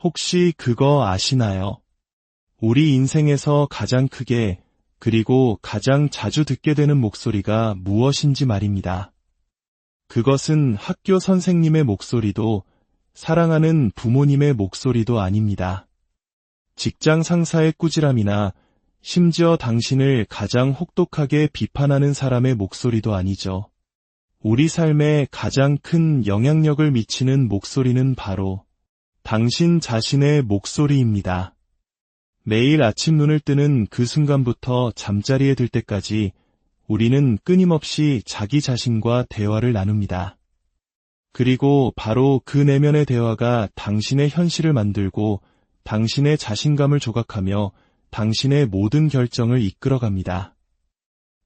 혹시 그거 아시나요? 우리 인생에서 가장 크게 그리고 가장 자주 듣게 되는 목소리가 무엇인지 말입니다. 그것은 학교 선생님의 목소리도 사랑하는 부모님의 목소리도 아닙니다. 직장 상사의 꾸지람이나 심지어 당신을 가장 혹독하게 비판하는 사람의 목소리도 아니죠. 우리 삶에 가장 큰 영향력을 미치는 목소리는 바로 당신 자신의 목소리입니다. 매일 아침 눈을 뜨는 그 순간부터 잠자리에 들 때까지 우리는 끊임없이 자기 자신과 대화를 나눕니다. 그리고 바로 그 내면의 대화가 당신의 현실을 만들고 당신의 자신감을 조각하며 당신의 모든 결정을 이끌어갑니다.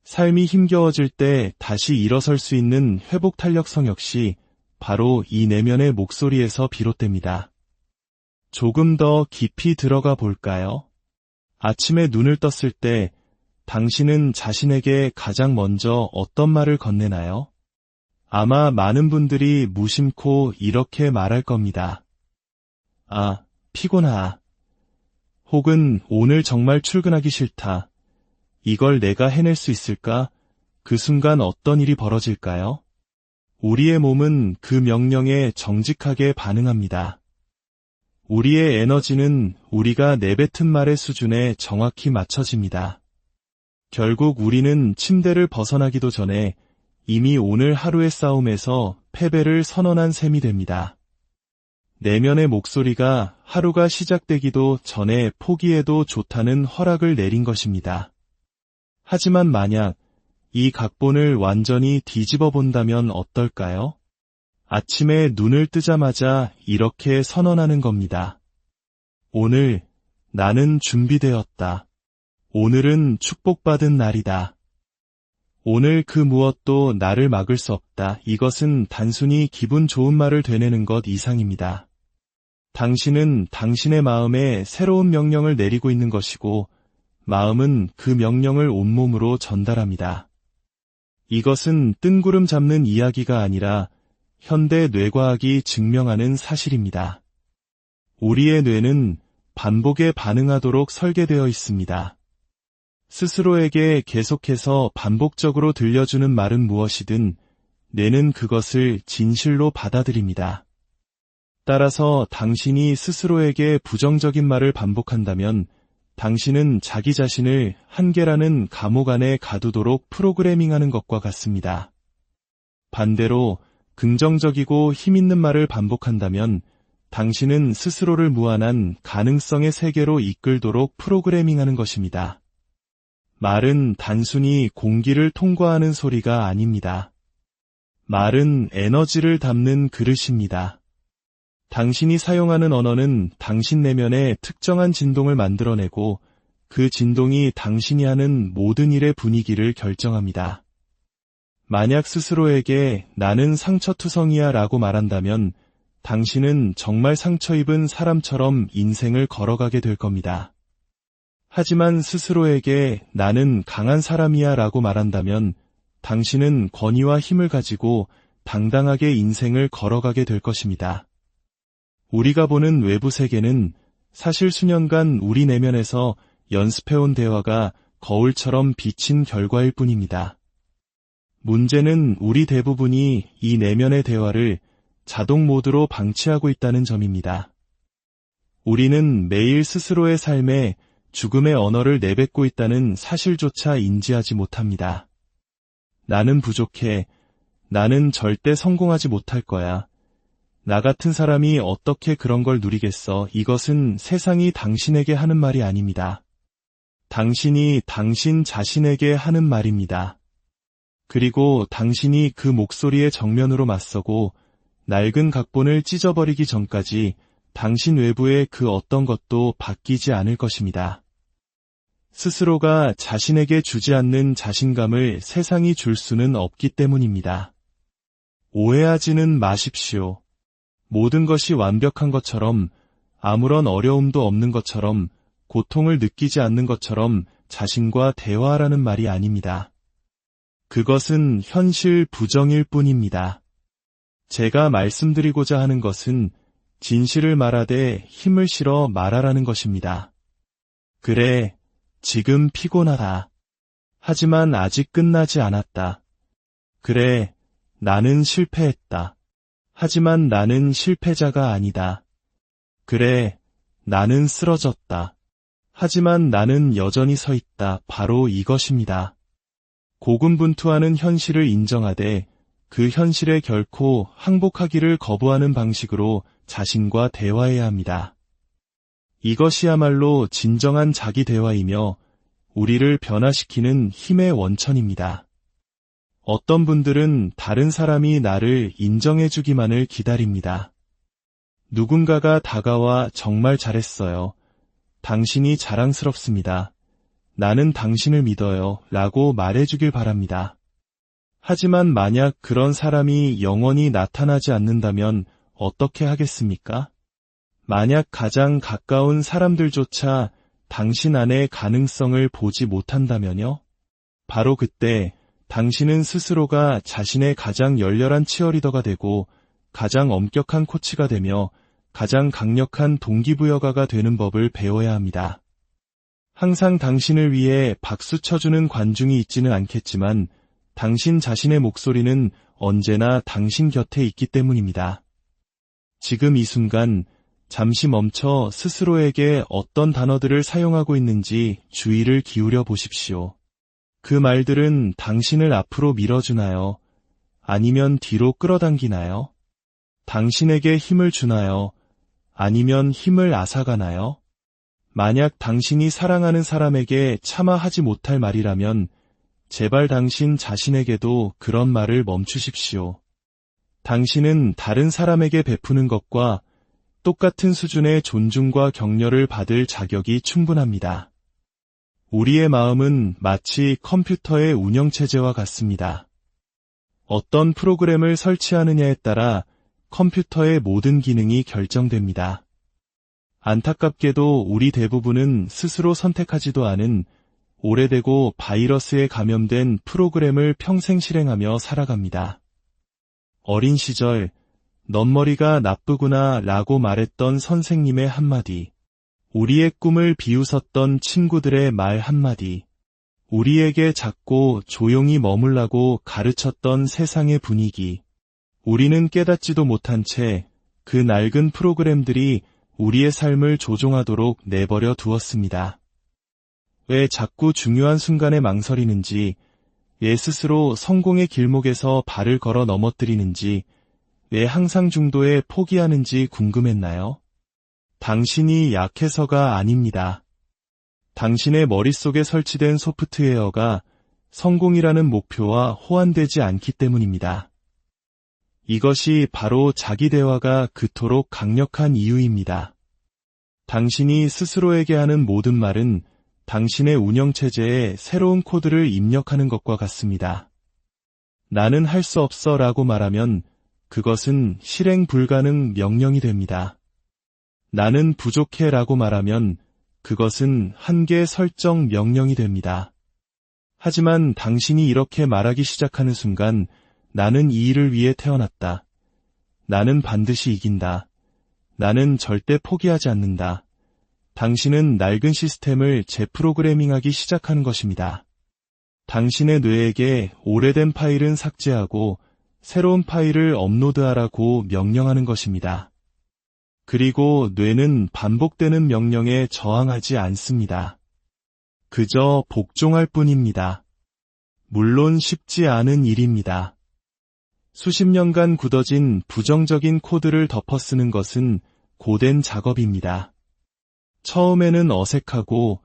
삶이 힘겨워질 때 다시 일어설 수 있는 회복 탄력성 역시 바로 이 내면의 목소리에서 비롯됩니다. 조금 더 깊이 들어가 볼까요? 아침에 눈을 떴을 때 당신은 자신에게 가장 먼저 어떤 말을 건네나요? 아마 많은 분들이 무심코 이렇게 말할 겁니다. 아, 피곤하. 혹은 오늘 정말 출근하기 싫다. 이걸 내가 해낼 수 있을까? 그 순간 어떤 일이 벌어질까요? 우리의 몸은 그 명령에 정직하게 반응합니다. 우리의 에너지는 우리가 내뱉은 말의 수준에 정확히 맞춰집니다. 결국 우리는 침대를 벗어나기도 전에 이미 오늘 하루의 싸움에서 패배를 선언한 셈이 됩니다. 내면의 목소리가 하루가 시작되기도 전에 포기해도 좋다는 허락을 내린 것입니다. 하지만 만약 이 각본을 완전히 뒤집어 본다면 어떨까요? 아침에 눈을 뜨자마자 이렇게 선언하는 겁니다. 오늘 나는 준비되었다. 오늘은 축복받은 날이다. 오늘 그 무엇도 나를 막을 수 없다. 이것은 단순히 기분 좋은 말을 되뇌는 것 이상입니다. 당신은 당신의 마음에 새로운 명령을 내리고 있는 것이고 마음은 그 명령을 온몸으로 전달합니다. 이것은 뜬구름 잡는 이야기가 아니라 현대 뇌과학이 증명하는 사실입니다. 우리의 뇌는 반복에 반응하도록 설계되어 있습니다. 스스로에게 계속해서 반복적으로 들려주는 말은 무엇이든 뇌는 그것을 진실로 받아들입니다. 따라서 당신이 스스로에게 부정적인 말을 반복한다면 당신은 자기 자신을 한계라는 감옥 안에 가두도록 프로그래밍하는 것과 같습니다. 반대로 긍정적이고 힘있는 말을 반복한다면 당신은 스스로를 무한한 가능성의 세계로 이끌도록 프로그래밍하는 것입니다. 말은 단순히 공기를 통과하는 소리가 아닙니다. 말은 에너지를 담는 그릇입니다. 당신이 사용하는 언어는 당신 내면에 특정한 진동을 만들어내고 그 진동이 당신이 하는 모든 일의 분위기를 결정합니다. 만약 스스로에게 나는 상처투성이야 라고 말한다면 당신은 정말 상처 입은 사람처럼 인생을 걸어가게 될 겁니다. 하지만 스스로에게 나는 강한 사람이야 라고 말한다면 당신은 권위와 힘을 가지고 당당하게 인생을 걸어가게 될 것입니다. 우리가 보는 외부 세계는 사실 수년간 우리 내면에서 연습해온 대화가 거울처럼 비친 결과일 뿐입니다. 문제는 우리 대부분이 이 내면의 대화를 자동 모드로 방치하고 있다는 점입니다. 우리는 매일 스스로의 삶에 죽음의 언어를 내뱉고 있다는 사실조차 인지하지 못합니다. 나는 부족해. 나는 절대 성공하지 못할 거야. 나 같은 사람이 어떻게 그런 걸 누리겠어. 이것은 세상이 당신에게 하는 말이 아닙니다. 당신이 당신 자신에게 하는 말입니다. 그리고 당신이 그 목소리에 정면으로 맞서고 낡은 각본을 찢어버리기 전까지 당신 외부의 그 어떤 것도 바뀌지 않을 것입니다. 스스로가 자신에게 주지 않는 자신감을 세상이 줄 수는 없기 때문입니다. 오해하지는 마십시오. 모든 것이 완벽한 것처럼, 아무런 어려움도 없는 것처럼, 고통을 느끼지 않는 것처럼 자신과 대화하라는 말이 아닙니다. 그것은 현실 부정일 뿐입니다. 제가 말씀드리고자 하는 것은 진실을 말하되 힘을 실어 말하라는 것입니다. 그래, 지금 피곤하다. 하지만 아직 끝나지 않았다. 그래, 나는 실패했다. 하지만 나는 실패자가 아니다. 그래, 나는 쓰러졌다. 하지만 나는 여전히 서 있다. 바로 이것입니다. 고군분투하는 현실을 인정하되 그 현실에 결코 항복하기를 거부하는 방식으로 자신과 대화해야 합니다. 이것이야말로 진정한 자기 대화이며 우리를 변화시키는 힘의 원천입니다. 어떤 분들은 다른 사람이 나를 인정해주기만을 기다립니다. 누군가가 다가와 정말 잘했어요. 당신이 자랑스럽습니다. 나는 당신을 믿어요. 라고 말해주길 바랍니다. 하지만 만약 그런 사람이 영원히 나타나지 않는다면 어떻게 하겠습니까? 만약 가장 가까운 사람들조차 당신 안의 가능성을 보지 못한다면요? 바로 그때 당신은 스스로가 자신의 가장 열렬한 치어리더가 되고 가장 엄격한 코치가 되며 가장 강력한 동기부여가가 되는 법을 배워야 합니다. 항상 당신을 위해 박수 쳐주는 관중이 있지는 않겠지만 당신 자신의 목소리는 언제나 당신 곁에 있기 때문입니다. 지금 이 순간 잠시 멈춰 스스로에게 어떤 단어들을 사용하고 있는지 주의를 기울여 보십시오. 그 말들은 당신을 앞으로 밀어주나요? 아니면 뒤로 끌어당기나요? 당신에게 힘을 주나요? 아니면 힘을 앗아가나요? 만약 당신이 사랑하는 사람에게 차마 하지 못할 말이라면 제발 당신 자신에게도 그런 말을 멈추십시오. 당신은 다른 사람에게 베푸는 것과 똑같은 수준의 존중과 격려를 받을 자격이 충분합니다. 우리의 마음은 마치 컴퓨터의 운영체제와 같습니다. 어떤 프로그램을 설치하느냐에 따라 컴퓨터의 모든 기능이 결정됩니다. 안타깝게도 우리 대부분은 스스로 선택하지도 않은 오래되고 바이러스에 감염된 프로그램을 평생 실행하며 살아갑니다. 어린 시절, 넌 머리가 나쁘구나 라고 말했던 선생님의 한마디, 우리의 꿈을 비웃었던 친구들의 말 한마디, 우리에게 작고 조용히 머물라고 가르쳤던 세상의 분위기, 우리는 깨닫지도 못한 채 그 낡은 프로그램들이 우리의 삶을 조종하도록 내버려 두었습니다. 왜 자꾸 중요한 순간에 망설이는지, 왜 스스로 성공의 길목에서 발을 걸어 넘어뜨리는지, 왜 항상 중도에 포기하는지 궁금했나요? 당신이 약해서가 아닙니다. 당신의 머릿속에 설치된 소프트웨어가 성공이라는 목표와 호환되지 않기 때문입니다. 이것이 바로 자기 대화가 그토록 강력한 이유입니다. 당신이 스스로에게 하는 모든 말은 당신의 운영체제에 새로운 코드를 입력하는 것과 같습니다. 나는 할 수 없어 라고 말하면 그것은 실행 불가능 명령이 됩니다. 나는 부족해 라고 말하면 그것은 한계 설정 명령이 됩니다. 하지만 당신이 이렇게 말하기 시작하는 순간 나는 이 일을 위해 태어났다. 나는 반드시 이긴다. 나는 절대 포기하지 않는다. 당신은 낡은 시스템을 재프로그래밍하기 시작하는 것입니다. 당신의 뇌에게 오래된 파일은 삭제하고 새로운 파일을 업로드하라고 명령하는 것입니다. 그리고 뇌는 반복되는 명령에 저항하지 않습니다. 그저 복종할 뿐입니다. 물론 쉽지 않은 일입니다. 수십 년간 굳어진 부정적인 코드를 덮어쓰는 것은 고된 작업입니다. 처음에는 어색하고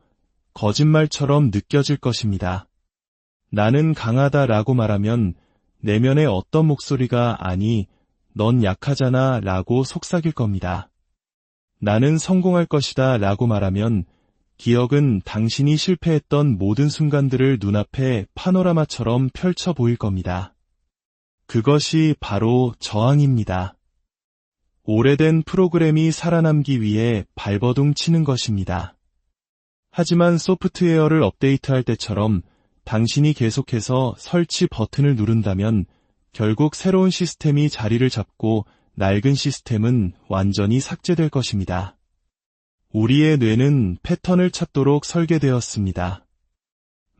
거짓말처럼 느껴질 것입니다. 나는 강하다라고 말하면 내면의 어떤 목소리가 아니, 넌 약하잖아 라고 속삭일 겁니다. 나는 성공할 것이다 라고 말하면 기억은 당신이 실패했던 모든 순간들을 눈앞에 파노라마처럼 펼쳐 보일 겁니다. 그것이 바로 저항입니다. 오래된 프로그램이 살아남기 위해 발버둥 치는 것입니다. 하지만 소프트웨어를 업데이트할 때처럼 당신이 계속해서 설치 버튼을 누른다면 결국 새로운 시스템이 자리를 잡고 낡은 시스템은 완전히 삭제될 것입니다. 우리의 뇌는 패턴을 찾도록 설계되었습니다.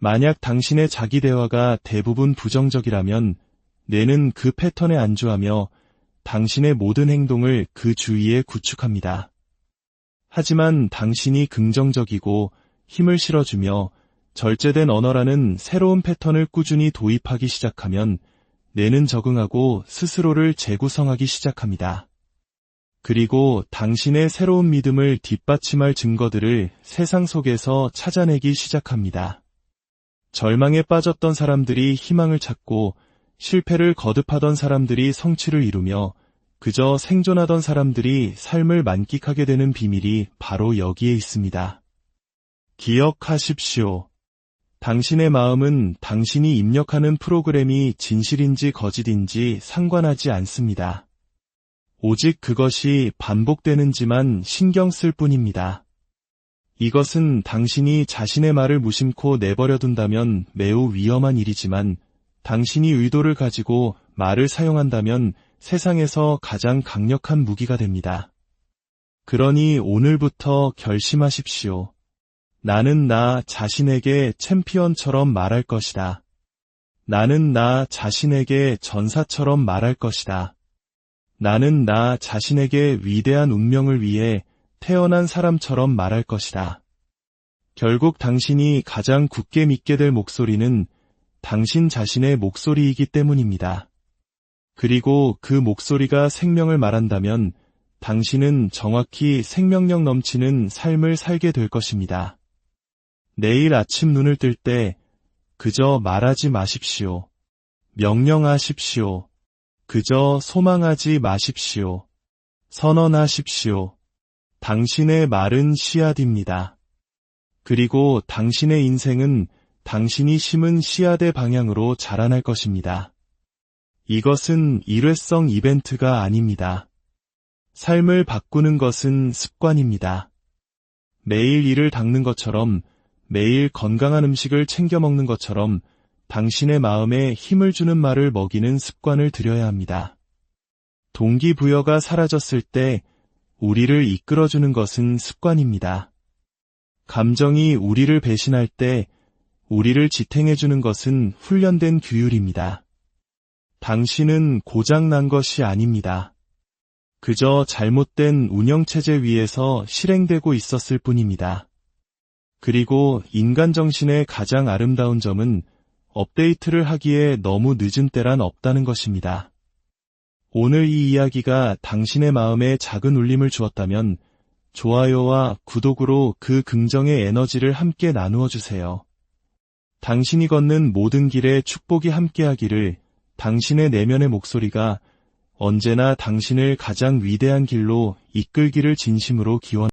만약 당신의 자기 대화가 대부분 부정적이라면 뇌는 그 패턴에 안주하며 당신의 모든 행동을 그 주위에 구축합니다. 하지만 당신이 긍정적이고 힘을 실어주며 절제된 언어라는 새로운 패턴을 꾸준히 도입하기 시작하면 뇌는 적응하고 스스로를 재구성하기 시작합니다. 그리고 당신의 새로운 믿음을 뒷받침할 증거들을 세상 속에서 찾아내기 시작합니다. 절망에 빠졌던 사람들이 희망을 찾고 실패를 거듭하던 사람들이 성취를 이루며 그저 생존하던 사람들이 삶을 만끽하게 되는 비밀이 바로 여기에 있습니다. 기억하십시오. 당신의 마음은 당신이 입력하는 프로그램이 진실인지 거짓인지 상관하지 않습니다. 오직 그것이 반복되는지만 신경 쓸 뿐입니다. 이것은 당신이 자신의 말을 무심코 내버려둔다면 매우 위험한 일이지만 당신이 의도를 가지고 말을 사용한다면 세상에서 가장 강력한 무기가 됩니다. 그러니 오늘부터 결심하십시오. 나는 나 자신에게 챔피언처럼 말할 것이다. 나는 나 자신에게 전사처럼 말할 것이다. 나는 나 자신에게 위대한 운명을 위해 태어난 사람처럼 말할 것이다. 결국 당신이 가장 굳게 믿게 될 목소리는 당신 자신의 목소리이기 때문입니다. 그리고 그 목소리가 생명을 말한다면 당신은 정확히 생명력 넘치는 삶을 살게 될 것입니다. 내일 아침 눈을 뜰 때 그저 말하지 마십시오. 명령하십시오. 그저 소망하지 마십시오. 선언하십시오. 당신의 말은 씨앗입니다. 그리고 당신의 인생은 당신이 심은 씨앗의 방향으로 자라날 것입니다. 이것은 일회성 이벤트가 아닙니다. 삶을 바꾸는 것은 습관입니다. 매일 이를 닦는 것처럼 매일 건강한 음식을 챙겨 먹는 것처럼 당신의 마음에 힘을 주는 말을 먹이는 습관을 들여야 합니다. 동기부여가 사라졌을 때 우리를 이끌어주는 것은 습관입니다. 감정이 우리를 배신할 때 우리를 지탱해주는 것은 훈련된 규율입니다. 당신은 고장난 것이 아닙니다. 그저 잘못된 운영체제 위에서 실행되고 있었을 뿐입니다. 그리고 인간 정신의 가장 아름다운 점은 업데이트를 하기에 너무 늦은 때란 없다는 것입니다. 오늘 이 이야기가 당신의 마음에 작은 울림을 주었다면 좋아요와 구독으로 그 긍정의 에너지를 함께 나누어 주세요. 당신이 걷는 모든 길에 축복이 함께하기를. 당신의 내면의 목소리가 언제나 당신을 가장 위대한 길로 이끌기를 진심으로 기원합니다.